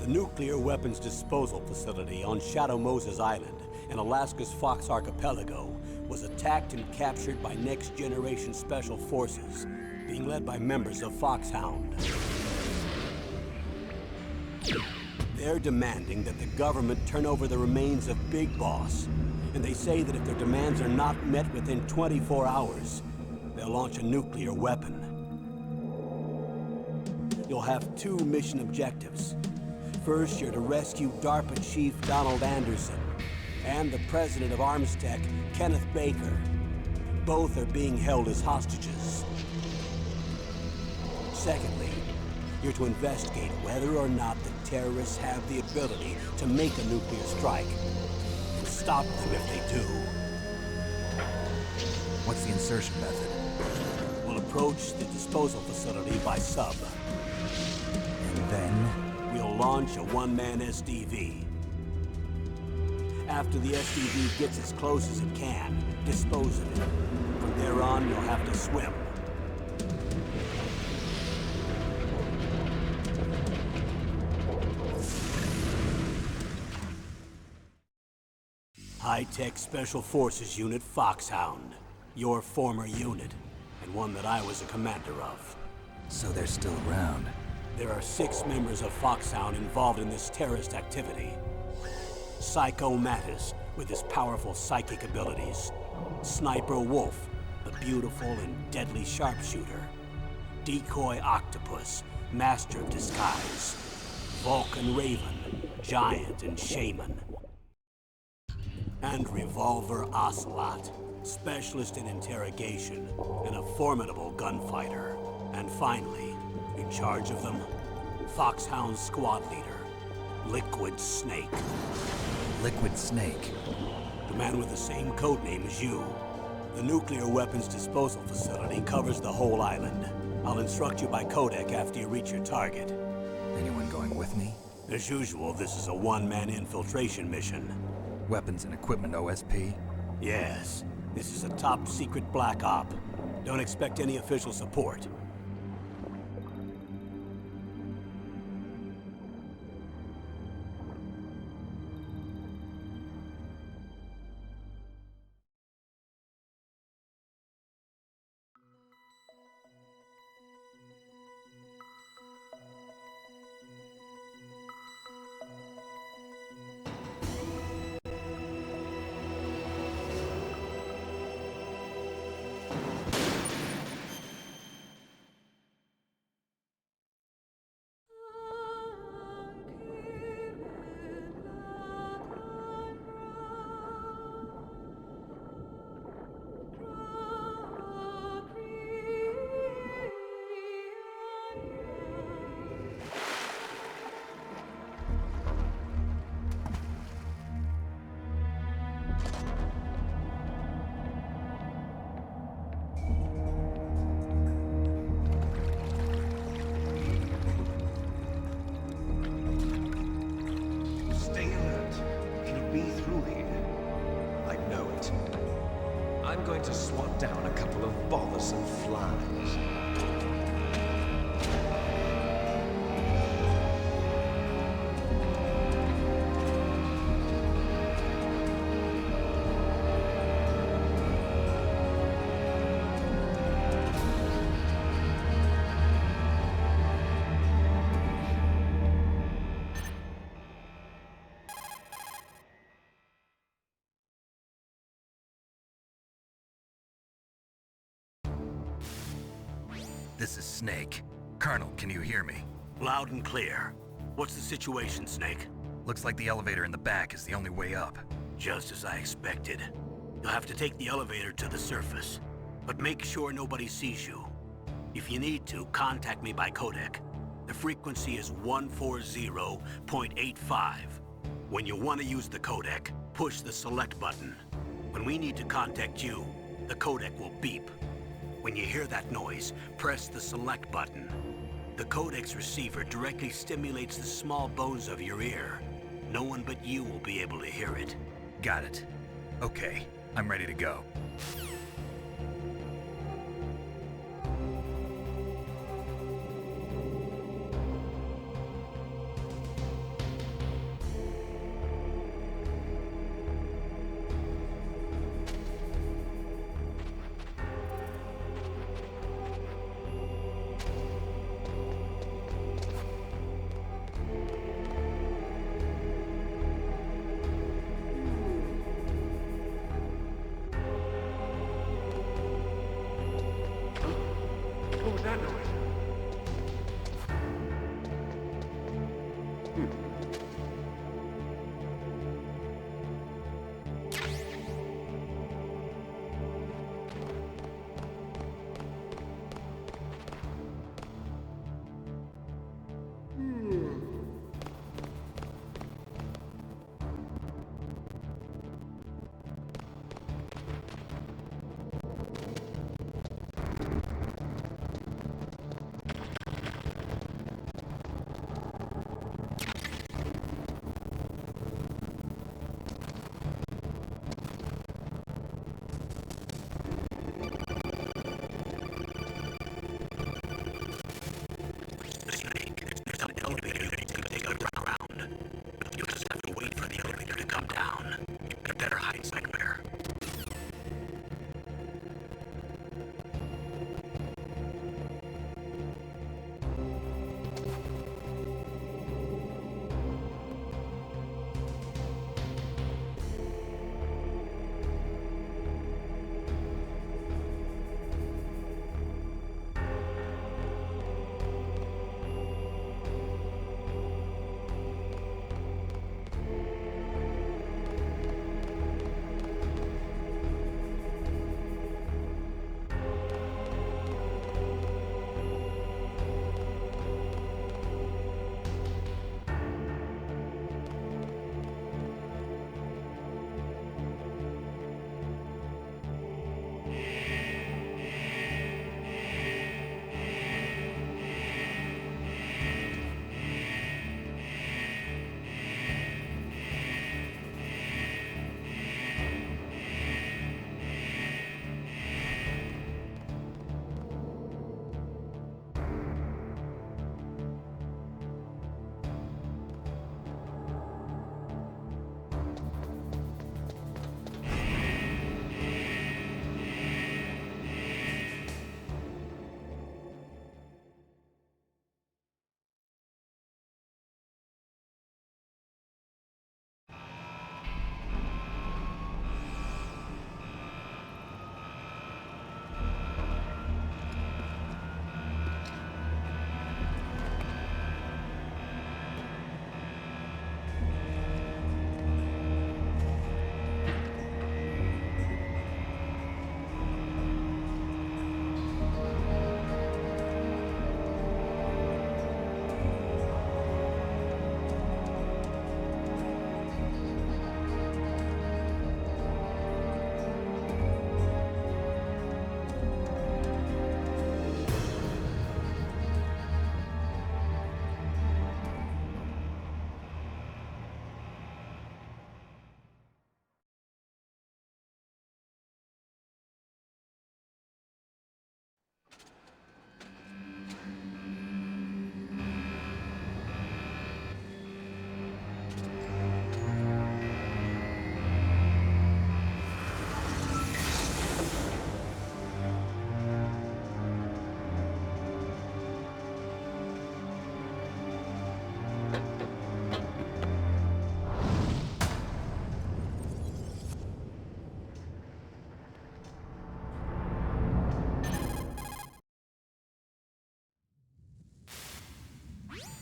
The nuclear weapons disposal facility on Shadow Moses Island in Alaska's Fox Archipelago was attacked and captured by Next Generation Special Forces, being led by members of Foxhound. They're demanding that the government turn over the remains of Big Boss, and they say that if their demands are not met within 24 hours, they'll launch a nuclear weapon. You'll have two mission objectives. First, you're to rescue DARPA Chief Donald Anderson and the president of Armstech, Kenneth Baker. Both are being held as hostages. Secondly, you're to investigate whether or not the terrorists have the ability to make a nuclear strike and stop them if they do. What's the insertion method? We'll approach the disposal facility by sub. And then? We'll launch a one-man SDV. After the SDV gets as close as it can, dispose of it. From there on, you'll have to swim. High-Tech Special Forces Unit Foxhound. Your former unit, and one that I was a commander of. So they're still around. There are 6 members of Foxhound involved in this terrorist activity. Psycho Mattis, with his powerful psychic abilities. Sniper Wolf, the beautiful and deadly sharpshooter. Decoy Octopus, master of disguise. Vulcan Raven, giant and shaman. And Revolver Ocelot, specialist in interrogation and a formidable gunfighter. And finally, in charge of them, Foxhound's squad leader, Liquid Snake. Liquid Snake? The man with the same codename as you. The nuclear weapons disposal facility covers the whole island. I'll instruct you by codec after you reach your target. Anyone going with me? As usual, this is a one-man infiltration mission. Weapons and equipment OSP? Yes. This is a top-secret black op. Don't expect any official support. I'm going to swat down a couple of bothersome flies. This is Snake. Colonel, can you hear me? Loud and clear. What's the situation, Snake? Looks like the elevator in the back is the only way up. Just as I expected. You'll have to take the elevator to the surface, but make sure nobody sees you. If you need to, contact me by codec. The frequency is 140.85. When you want to use the codec, push the select button. When we need to contact you, the codec will beep. When you hear that noise, press the select button. The codec's receiver directly stimulates the small bones of your ear. No one but you will be able to hear it. Got it. Okay, I'm ready to go.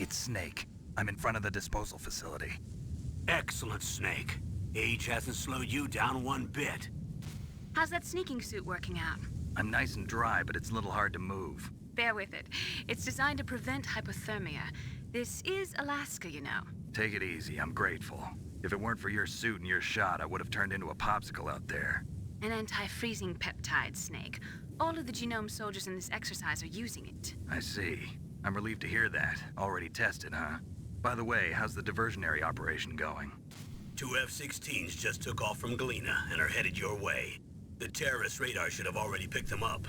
It's Snake. I'm in front of the disposal facility. Excellent, Snake. Age hasn't slowed you down one bit. How's that sneaking suit working out? I'm nice and dry, but it's a little hard to move. Bear with it. It's designed to prevent hypothermia. This is Alaska, you know. Take it easy, I'm grateful. If it weren't for your suit and your shot, I would have turned into a popsicle out there. An anti-freezing peptide, Snake. All of the genome soldiers in this exercise are using it. I see. I'm relieved to hear that. Already tested, huh? By the way, how's the diversionary operation going? 2 F-16s just took off from Galena and are headed your way. The terrorist radar should have already picked them up.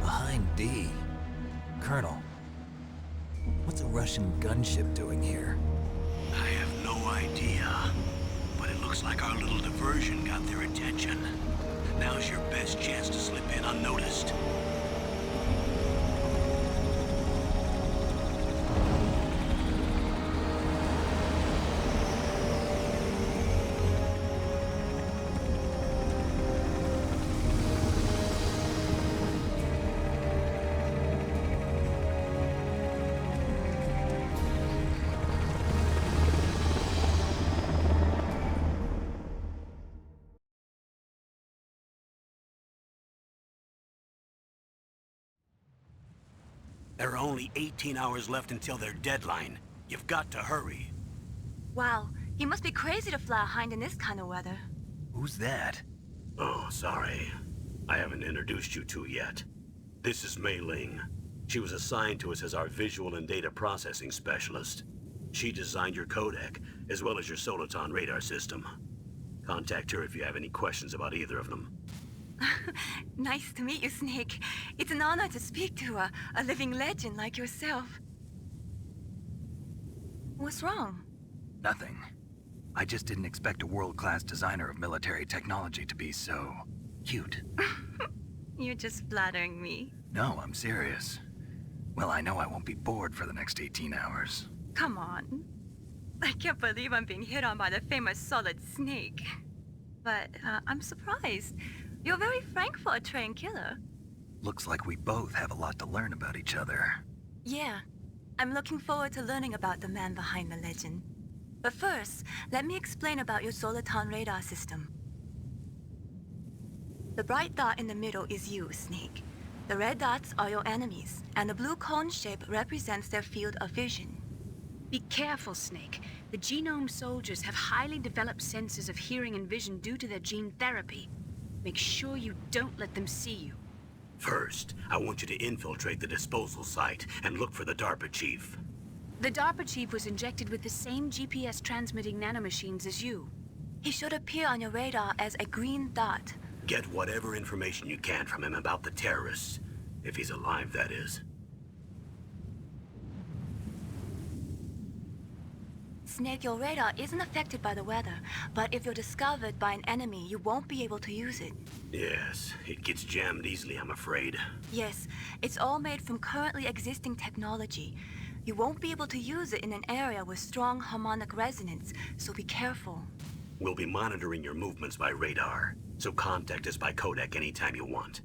Behind D. Colonel, what's a Russian gunship doing here? I have no idea, but it looks like our little diversion got their attention. Now's your best chance to slip in unnoticed. There are only 18 hours left until their deadline. You've got to hurry. Wow, you must be crazy to fly a hind in this kind of weather. Who's that? Oh, sorry. I haven't introduced you to yet. This is Mei Ling. She was assigned to us as our visual and data processing specialist. She designed your codec, as well as your Soliton radar system. Contact her if you have any questions about either of them. Nice to meet you, Snake. It's an honor to speak to a living legend like yourself. What's wrong? Nothing. I just didn't expect a world-class designer of military technology to be so cute. You're just flattering me. No, I'm serious. Well, I know I won't be bored for the next 18 hours. Come on. I can't believe I'm being hit on by the famous Solid Snake. But I'm surprised. You're very frank for a trained killer. Looks like we both have a lot to learn about each other. Yeah. I'm looking forward to learning about the man behind the legend. But first, let me explain about your Soliton radar system. The bright dot in the middle is you, Snake. The red dots are your enemies, and the blue cone shape represents their field of vision. Be careful, Snake. The genome soldiers have highly developed senses of hearing and vision due to their gene therapy. Make sure you don't let them see you. First, I want you to infiltrate the disposal site and look for the DARPA chief. The DARPA chief was injected with the same GPS transmitting nanomachines as you. He should appear on your radar as a green dot. Get whatever information you can from him about the terrorists. If he's alive, that is. Snake, your radar isn't affected by the weather, but if you're discovered by an enemy, you won't be able to use it. Yes, it gets jammed easily, I'm afraid. Yes, it's all made from currently existing technology. You won't be able to use it in an area with strong harmonic resonance, so be careful. We'll be monitoring your movements by radar, so contact us by codec anytime you want.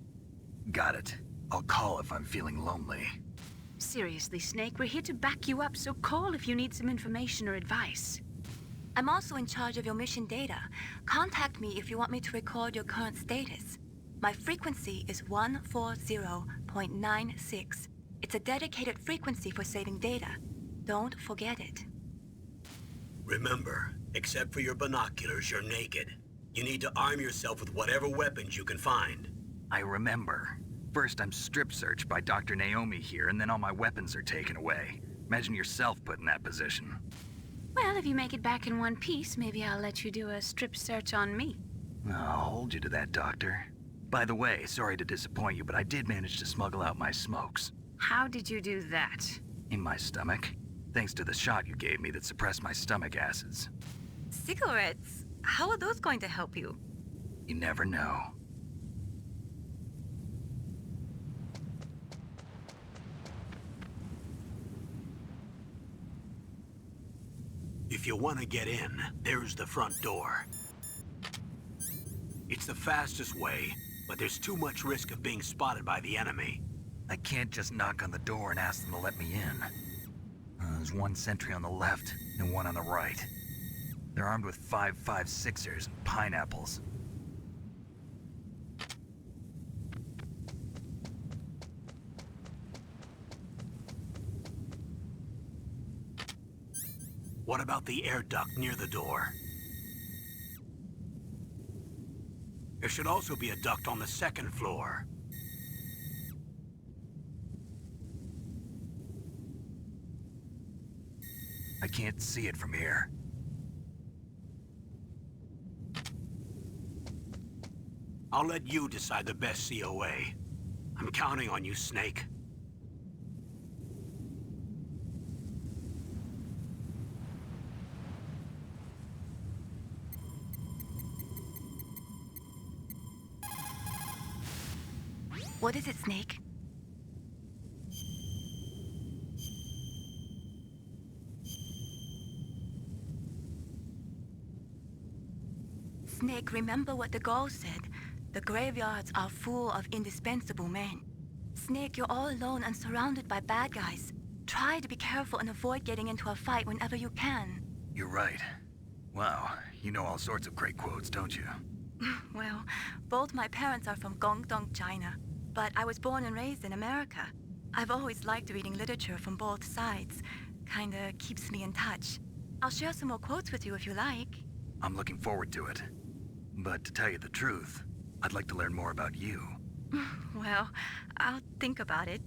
Got it. I'll call if I'm feeling lonely. Seriously, Snake, we're here to back you up, so call if you need some information or advice. I'm also in charge of your mission data. Contact me if you want me to record your current status. My frequency is 140.96. It's a dedicated frequency for saving data. Don't forget it. Remember, except for your binoculars, you're naked. You need to arm yourself with whatever weapons you can find. I remember. First, I'm strip searched by Dr. Naomi here, and then all my weapons are taken away. Imagine yourself put in that position. Well, if you make it back in one piece, maybe I'll let you do a strip search on me. I'll hold you to that, Doctor. By the way, sorry to disappoint you, but I did manage to smuggle out my smokes. How did you do that? In my stomach. Thanks to the shot you gave me that suppressed my stomach acids. Cigarettes? How are those going to help you? You never know. If you want to get in, there's the front door. It's the fastest way, but there's too much risk of being spotted by the enemy. I can't just knock on the door and ask them to let me in. There's one sentry on the left and one on the right. They're armed with 5.56ers and pineapples. What about the air duct near the door? There should also be a duct on the second floor. I can't see it from here. I'll let you decide the best COA. I'm counting on you, Snake. What is it, Snake? Snake, remember what the Gauls said. The graveyards are full of indispensable men. Snake, you're all alone and surrounded by bad guys. Try to be careful and avoid getting into a fight whenever you can. You're right. Wow, you know all sorts of great quotes, don't you? Well, both my parents are from Guangdong, China, but I was born and raised in America. I've always liked reading literature from both sides. Kinda keeps me in touch. I'll share some more quotes with you if you like. I'm looking forward to it. But to tell you the truth, I'd like to learn more about you. Well, I'll think about it.